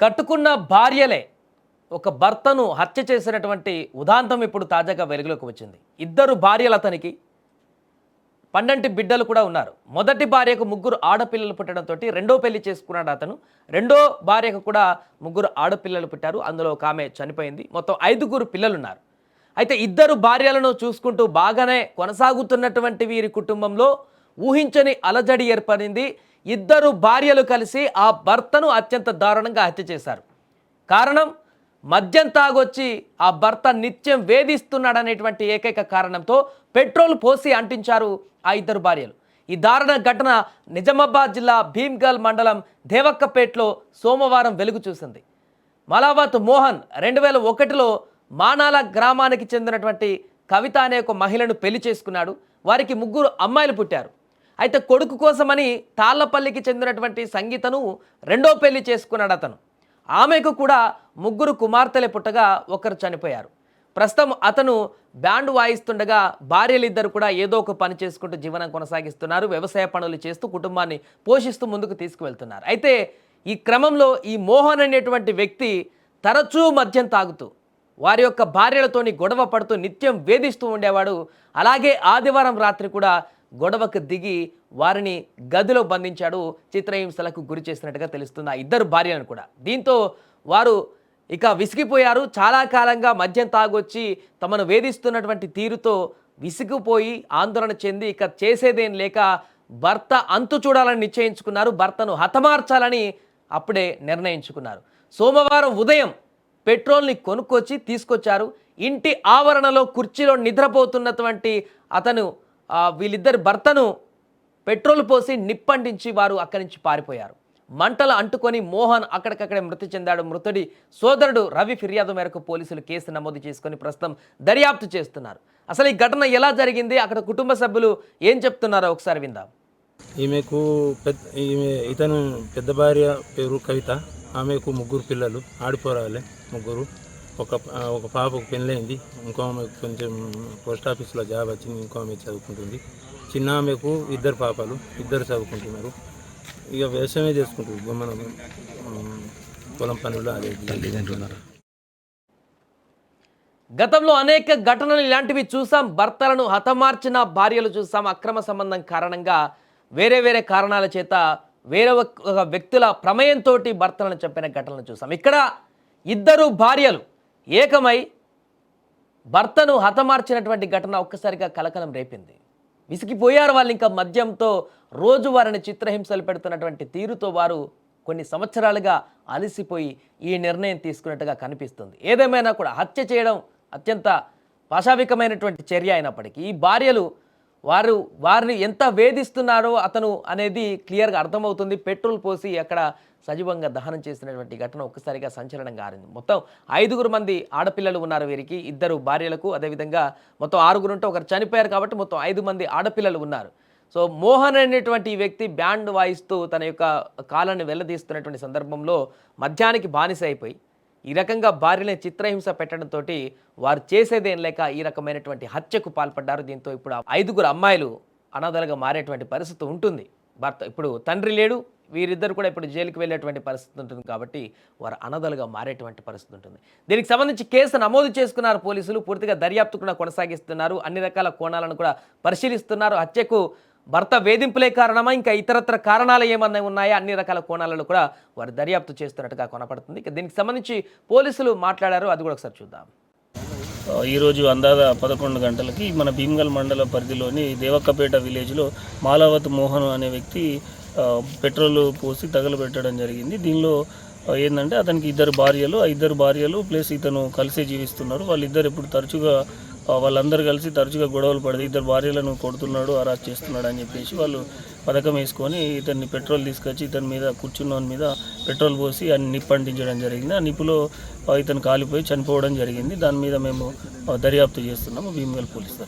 కట్టుకున్న భార్యలే ఒక భర్తను హత్య చేసినటువంటి ఉదాంతం ఇప్పుడు తాజాగా వెలుగులోకి వచ్చింది. ఇద్దరు భార్యలు అతనికి, పండంటి బిడ్డలు కూడా ఉన్నారు. మొదటి భార్యకు ముగ్గురు ఆడపిల్లలు పుట్టడంతో రెండో పెళ్లి చేసుకున్నాడు అతను. రెండో భార్యకు కూడా ముగ్గురు ఆడపిల్లలు పుట్టారు. అందులో ఒక ఆమె చనిపోయింది. మొత్తం 5గురు పిల్లలున్నారు. అయితే ఇద్దరు భార్యలను చూసుకుంటూ బాగానే కొనసాగుతున్నటువంటి వీరి కుటుంబంలో ఊహించని అలజడి ఏర్పడింది. ఇద్దరు భార్యలు కలిసి ఆ భర్తను అత్యంత దారుణంగా హత్య చేశారు. కారణం, మద్యం తాగొచ్చి ఆ భర్త నిత్యం వేధిస్తున్నాడనేటువంటి ఏకైక కారణంతో పెట్రోల్ పోసి అంటించారు ఆ ఇద్దరు భార్యలు. ఈ దారుణ ఘటన నిజామాబాద్ జిల్లా భీమ్గల్ మండలం దేవక్కపేటలో సోమవారం వెలుగు చూసింది. మలావత్ మోహన్ 2001లో మానాల గ్రామానికి చెందినటువంటి కవిత అనే ఒక మహిళను పెళ్లి చేసుకున్నాడు. వారికి ముగ్గురు అమ్మాయిలు పుట్టారు. అయితే కొడుకు కోసమని తాళ్లపల్లికి చెందినటువంటి సంగీతను రెండో పెళ్లి చేసుకున్నాడు అతను. ఆమెకు కూడా ముగ్గురు కుమార్తెలే పుట్టగా ఒకరు చనిపోయారు. ప్రస్తుతం అతను బ్యాండ్ వాయిస్తుండగా భార్యలిద్దరు కూడా ఏదో ఒక పని చేసుకుంటూ జీవనం కొనసాగిస్తున్నారు. వ్యవసాయ పనులు చేస్తూ కుటుంబాన్ని పోషిస్తూ ముందుకు తీసుకువెళ్తున్నారు. అయితే ఈ క్రమంలో ఈ మోహన్ అనేటువంటి వ్యక్తి తరచూ మద్యం తాగుతూ వారి యొక్క భార్యలతోని గొడవ పడుతూ నిత్యం వేధిస్తూ ఉండేవాడు. అలాగే ఆదివారం రాత్రి కూడా గొడవకు దిగి వారిని గదిలో బంధించాడు. చిత్రహింసలకు గురి చేసినట్టుగా తెలుస్తుంది ఆ ఇద్దరు భార్యలను కూడా. దీంతో వారు ఇక విసిగిపోయారు. చాలా కాలంగా మద్యం తాగొచ్చి తమను వేధిస్తున్నటువంటి తీరుతో విసిగిపోయి ఆందోళన చెంది ఇక చేసేదేం లేక భర్త అంతు చూడాలని నిశ్చయించుకున్నారు. భర్తను హతమార్చాలని అప్పుడే నిర్ణయించుకున్నారు. సోమవారం ఉదయం పెట్రోల్ని కొనుక్కొచ్చి తీసుకొచ్చారు. ఇంటి ఆవరణలో కుర్చీలో నిద్రపోతున్నటువంటి అతను వీళ్ళిద్దరి భర్తను పెట్రోల్ పోసి నిప్పంటించి వారు అక్కడి నుంచి పారిపోయారు. మంటలు అంటుకొని మోహన్ అక్కడికక్కడే మృతి చెందాడు. మృతుడి సోదరుడు రవి ఫిర్యాదు మేరకు పోలీసులు కేసు నమోదు చేసుకొని ప్రస్తుతం దర్యాప్తు చేస్తున్నారు. అసలు ఈ ఘటన ఎలా జరిగింది, అక్కడ కుటుంబ సభ్యులు ఏం చెప్తున్నారో ఒకసారి విందాం. ఇతను పెద్ద భార్య పేరు కవిత. ఆమెకు ముగ్గురు పిల్లలు, ఆడిపోరాలే ముగ్గురు. ఒక పాపకు పెళ్ళైంది. ఇంకో ఆమెకు కొంచెం పోస్ట్ ఆఫీస్లో జాబ్ వచ్చింది. ఇంకో ఆమె చదువుకుంటుంది. చిన్న ఆమెకు ఇద్దరు పాపలు, ఇద్దరు చదువుకుంటున్నారు. ఇక వ్యవసాయమే చేసుకుంటుంది. మనం పొలం పనులు అదే అంటున్నారు. గతంలో అనేక ఘటనలు ఇలాంటివి చూసాం. భర్తలను హతమార్చిన భార్యలు చూసాం. అక్రమ సంబంధం కారణంగా వేరే కారణాల చేత వేరే ఒక వ్యక్తుల ప్రమేయంతో భర్తలను చంపిన ఘటనలు చూసాం. ఇక్కడ ఇద్దరు భార్యలు ఏకమై భర్తను హతమార్చినటువంటి ఘటన ఒక్కసారిగా కలకలం రేపింది. విసిగిపోయారు వాళ్ళు. ఇంకా మద్యంతో రోజు వారిని చిత్రహింసలు పెడుతున్నటువంటి తీరుతో వారు కొన్ని సంవత్సరాలుగా అలసిపోయి ఈ నిర్ణయం తీసుకున్నట్టుగా కనిపిస్తుంది. ఏదేమైనా కూడా హత్య చేయడం అత్యంత పాశావికమైనటువంటి చర్య అయినప్పటికీ ఈ భార్యలు వారిని ఎంత వేధిస్తున్నారో అతను అనేది క్లియర్గా అర్థమవుతుంది. పెట్రోల్ పోసి అక్కడ సజీవంగా దహనం చేసినటువంటి ఘటన ఒక్కసారిగా సంచలనంగా ఆరింది. మొత్తం 5గురు మంది ఆడపిల్లలు ఉన్నారు వీరికి, ఇద్దరు భార్యలకు. అదేవిధంగా మొత్తం 6గురు ఉంటే ఒకరు చనిపోయారు కాబట్టి మొత్తం 5 మంది ఆడపిల్లలు ఉన్నారు. సో మోహన్ అనేటువంటి వ్యక్తి బ్యాండ్ వాయిస్తూ తన యొక్క కాలాన్ని వెళ్ళదీస్తున్నటువంటి సందర్భంలో మద్యానికి బానిస అయిపోయి ఈ రకంగా భార్యని చిత్రహింస పెట్టడంతో వారు చేసేదేం లేక ఈ రకమైనటువంటి హత్యకు పాల్పడ్డారు. దీంతో ఇప్పుడు 5గురు అమ్మాయిలు అనాథలుగా మారేటువంటి పరిస్థితి ఉంటుంది. భర్త ఇప్పుడు తండ్రి లేడు, వీరిద్దరు కూడా ఇప్పుడు జైలుకి వెళ్ళేటువంటి పరిస్థితి ఉంటుంది కాబట్టి వారు అనాథలుగా మారేటువంటి పరిస్థితి ఉంటుంది. దీనికి సంబంధించి కేసు నమోదు చేసుకున్నారు పోలీసులు. పూర్తిగా దర్యాప్తు కూడా కొనసాగిస్తున్నారు. అన్ని రకాల కోణాలను కూడా పరిశీలిస్తున్నారు. హత్యకు భర్త వేధింపులే కారణమా, ఇంకా ఇతరత్ర కారణాలు ఏమన్నా ఉన్నాయా, అన్ని రకాల కోణాలను కూడా వారు దర్యాప్తు చేస్తున్నట్టుగా కనపడుతుంది. ఇక దీనికి సంబంధించి పోలీసులు మాట్లాడారు, అది కూడా ఒకసారి చూద్దాం. ఈరోజు అందాద 11 గంటలకి మన భీమ్గల్ మండల పరిధిలోని దేవక్కపేట విలేజ్లో మాలావత్ మోహన్ అనే వ్యక్తి పెట్రోల్ పోసి తగలబెట్టడం జరిగింది. దీనిలో ఏంటంటే అతనికి ఇద్దరు భార్యలు ప్లస్ ఇతను కలిసే జీవిస్తున్నారు. వాళ్ళిద్దరు ఇప్పుడు వాళ్ళందరూ కలిసి తరచుగా గొడవలు పడదు. ఇద్దరు భార్యలను కొడుతున్నాడు, అరెస్ట్ చేస్తున్నాడు అని చెప్పేసి వాళ్ళు పథకం వేసుకొని ఇతన్ని పెట్రోల్ తీసుకొచ్చి ఇతని మీద కూర్చున్నోని మీద పెట్రోల్ పోసి అన్ని నిప్పంటించడం జరిగింది. ఆ నిప్పులో ఇతను కాలిపోయి చనిపోవడం జరిగింది. దాని మీద మేము దర్యాప్తు చేస్తున్నాము భీమ్గల్ పోలీసు.